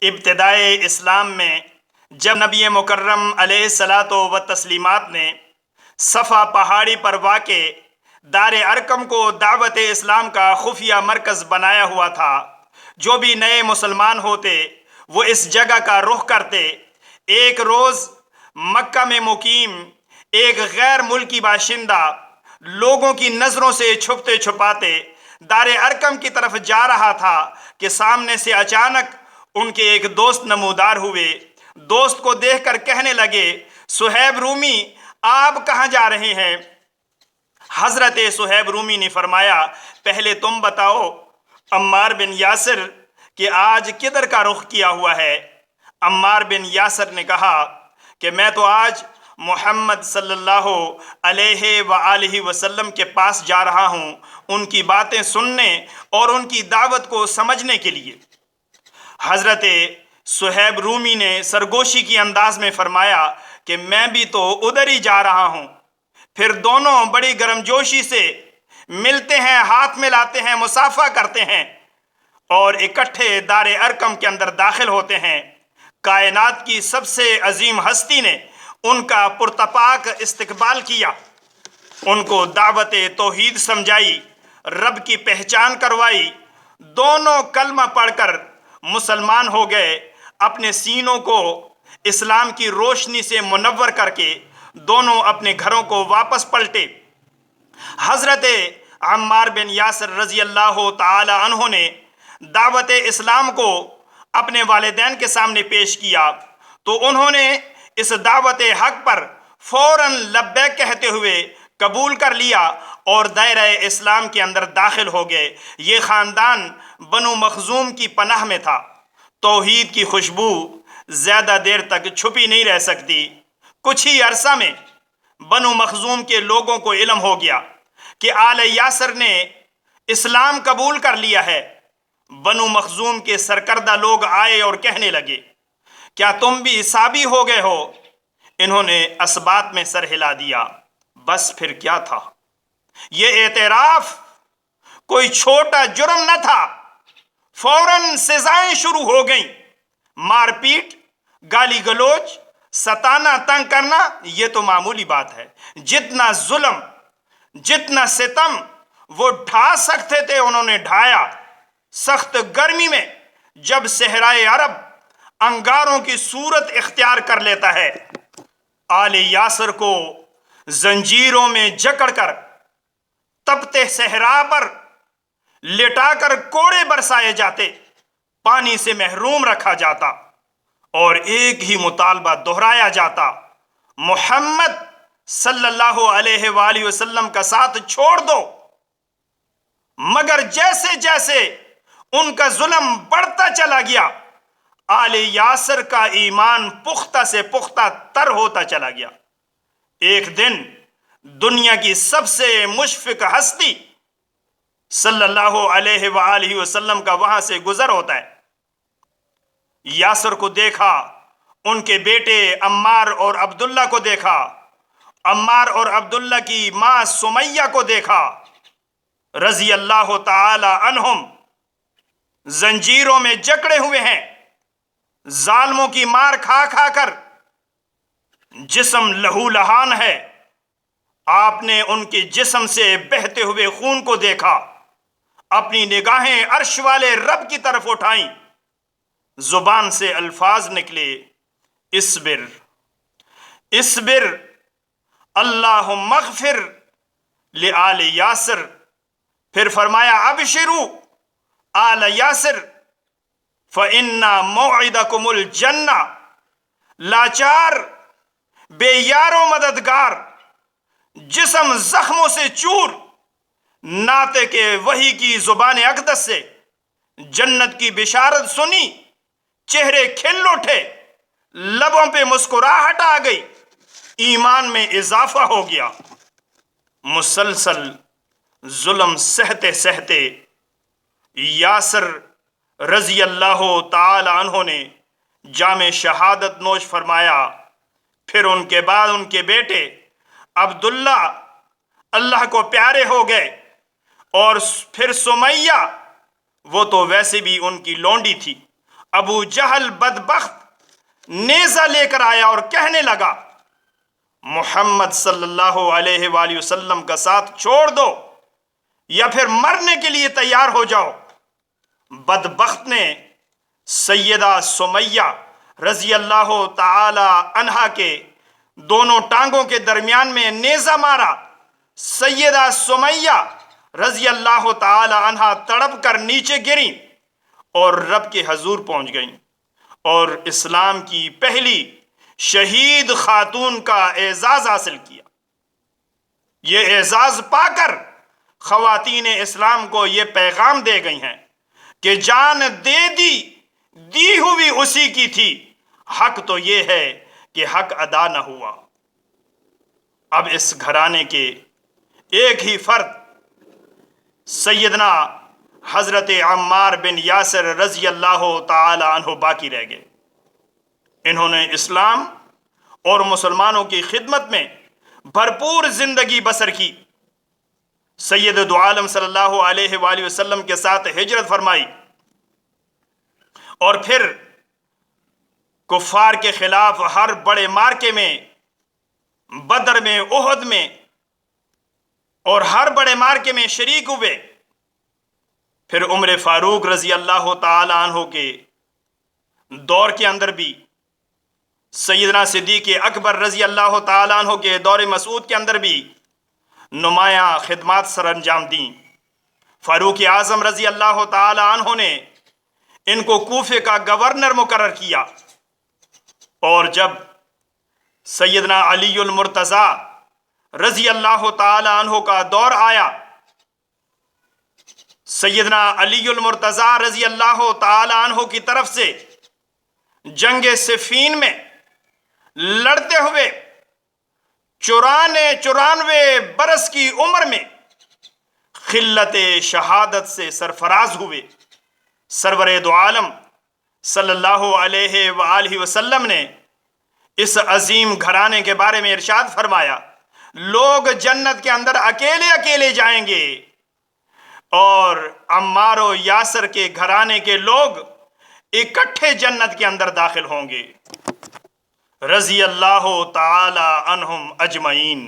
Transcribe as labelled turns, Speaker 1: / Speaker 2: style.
Speaker 1: ابتدائے اسلام میں جب نبی مکرم علیہ الصلاۃ و تسلیمات نے صفا پہاڑی پر واقع دار ارقم کو دعوت اسلام کا خفیہ مرکز بنایا ہوا تھا، جو بھی نئے مسلمان ہوتے وہ اس جگہ کا رخ کرتے۔ ایک روز مکہ میں مقیم ایک غیر ملکی باشندہ لوگوں کی نظروں سے چھپتے چھپاتے دار ارقم کی طرف جا رہا تھا کہ سامنے سے اچانک ان کے ایک دوست نمودار ہوئے۔ دوست کو دیکھ کر کہنے لگے، صہیب رومی آپ کہاں جا رہے ہیں؟ حضرت صہیب رومی نے فرمایا، پہلے تم بتاؤ عمار بن یاسر کہ آج کدھر کا رخ کیا ہوا ہے؟ عمار بن یاسر نے کہا کہ میں تو آج محمد صلی اللہ علیہ وآلہ وسلم کے پاس جا رہا ہوں، ان کی باتیں سننے اور ان کی دعوت کو سمجھنے کے لیے۔ حضرت صہیب رومی نے سرگوشی کی انداز میں فرمایا کہ میں بھی تو ادھر ہی جا رہا ہوں۔ پھر دونوں بڑی گرمجوشی سے ملتے ہیں، ہاتھ ملاتے ہیں، مصافحہ کرتے ہیں اور اکٹھے دار ارقم کے اندر داخل ہوتے ہیں۔ کائنات کی سب سے عظیم ہستی نے ان کا پرتپاک استقبال کیا، ان کو دعوت توحید سمجھائی، رب کی پہچان کروائی۔ دونوں کلمہ پڑھ کر مسلمان ہو گئے۔ اپنے سینوں کو اسلام کی روشنی سے منور کر کے دونوں اپنے گھروں کو واپس پلٹے۔ حضرت عمار بن یاسر رضی اللہ تعالی عنہ نے دعوت اسلام کو اپنے والدین کے سامنے پیش کیا تو انہوں نے اس دعوت حق پر فوراً لبیک کہتے ہوئے قبول کر لیا اور دائرہ اسلام کے اندر داخل ہو گئے۔ یہ خاندان بنو مخزوم کی پناہ میں تھا۔ توحید کی خوشبو زیادہ دیر تک چھپی نہیں رہ سکتی۔ کچھ ہی عرصہ میں بنو مخزوم کے لوگوں کو علم ہو گیا کہ آل یاسر نے اسلام قبول کر لیا ہے۔ بنو مخزوم کے سرکردہ لوگ آئے اور کہنے لگے، کیا تم بھی عیسابی ہو گئے ہو؟ انہوں نے اسبات میں سر ہلا دیا۔ بس پھر کیا تھا؟ یہ اعتراف کوئی چھوٹا جرم نہ تھا۔ فوراً سزائیں شروع ہو گئیں۔ مار پیٹ، گالی گلوچ، ستانا، تنگ کرنا یہ تو معمولی بات ہے۔ جتنا ظلم، جتنا ستم وہ ڈھا سکتے تھے انہوں نے ڈھایا۔ سخت گرمی میں جب صحرائے عرب انگاروں کی صورت اختیار کر لیتا ہے، آل یاسر کو زنجیروں میں جکڑ کر تپتے صحرا پر لٹا کر کوڑے برسائے جاتے، پانی سے محروم رکھا جاتا اور ایک ہی مطالبہ دہرایا جاتا، محمد صلی اللہ علیہ وآلہ وسلم کا ساتھ چھوڑ دو۔ مگر جیسے جیسے ان کا ظلم بڑھتا چلا گیا، آل یاسر کا ایمان پختہ سے پختہ تر ہوتا چلا گیا۔ ایک دن دنیا کی سب سے مشفق ہستی صلی اللہ علیہ وآلہ وسلم کا وہاں سے گزر ہوتا ہے۔ یاسر کو دیکھا، ان کے بیٹے عمار اور عبداللہ کو دیکھا، عمار اور عبداللہ کی ماں سمیہ کو دیکھا رضی اللہ تعالی عنہم۔ زنجیروں میں جکڑے ہوئے ہیں، ظالموں کی مار کھا کھا کر جسم لہو لہان ہے۔ آپ نے ان کے جسم سے بہتے ہوئے خون کو دیکھا، اپنی نگاہیں عرش والے رب کی طرف اٹھائیں۔ زبان سے الفاظ نکلے، اصبر اصبر اللہم اغفر لآل یاسر۔ پھر فرمایا، ابشروا آل یاسر فإن موعدکم الجنہ۔ لاچار، بے یار و مددگار، جسم زخموں سے چور، ناطق کے وحی کی زبان اقدس سے جنت کی بشارت سنی، چہرے کھل اٹھے، لبوں پہ مسکراہٹ آ گئی، ایمان میں اضافہ ہو گیا۔ مسلسل ظلم سہتے سہتے یاسر رضی اللہ تعالی عنہ نے جام شہادت نوش فرمایا۔ پھر ان کے بعد ان کے بیٹے عبداللہ اللہ کو پیارے ہو گئے، اور پھر سمیہ، وہ تو ویسے بھی ان کی لونڈی تھی، ابو جہل بدبخت نیزہ لے کر آیا اور کہنے لگا محمد صلی اللہ علیہ وآلہ وسلم کا ساتھ چھوڑ دو یا پھر مرنے کے لیے تیار ہو جاؤ۔ بدبخت نے سیدہ سمیہ رضی اللہ تعالی عنہا کے دونوں ٹانگوں کے درمیان میں نیزہ مارا۔ سیدہ سمیہ رضی اللہ تعالی عنہا تڑپ کر نیچے گریں اور رب کے حضور پہنچ گئیں اور اسلام کی پہلی شہید خاتون کا اعزاز حاصل کیا۔ یہ اعزاز پا کر خواتین اسلام کو یہ پیغام دے گئی ہیں کہ جان دی ہوئی اسی کی تھی، حق تو یہ ہے کہ حق ادا نہ ہوا۔ اب اس گھرانے کے ایک ہی فرد سیدنا حضرت عمار بن یاسر رضی اللہ تعالی عنہ باقی رہ گئے۔ انہوں نے اسلام اور مسلمانوں کی خدمت میں بھرپور زندگی بسر کی۔ سید دو عالم صلی اللہ علیہ وآلہ وسلم کے ساتھ ہجرت فرمائی اور پھر کفار کے خلاف ہر بڑے مارکے میں، بدر میں، احد میں اور ہر بڑے مارکے میں شریک ہوئے۔ پھر عمر فاروق رضی اللہ تعالی عنہ کے دور کے اندر بھی، سیدنا صدیق اکبر رضی اللہ تعالی عنہ کے دور مسعود کے اندر بھی نمایاں خدمات سر انجام دیں۔ فاروق اعظم رضی اللہ تعالی عنہ نے ان کو کوفے کا گورنر مقرر کیا، اور جب سیدنا علی المرتضیٰ رضی اللہ تعالی عنہ کا دور آیا، سیدنا علی المرتضیٰ رضی اللہ تعالی عنہ کی طرف سے جنگ صفین میں لڑتے ہوئے 94 برس کی عمر میں خلت شہادت سے سرفراز ہوئے۔ سرور دو عالم صلی اللہ علیہ وآلہ وسلم نے اس عظیم گھرانے کے بارے میں ارشاد فرمایا، لوگ جنت کے اندر اکیلے اکیلے جائیں گے اور عمار و یاسر کے گھرانے کے لوگ اکٹھے جنت کے اندر داخل ہوں گے، رضی اللہ تعالی عنہم اجمعین۔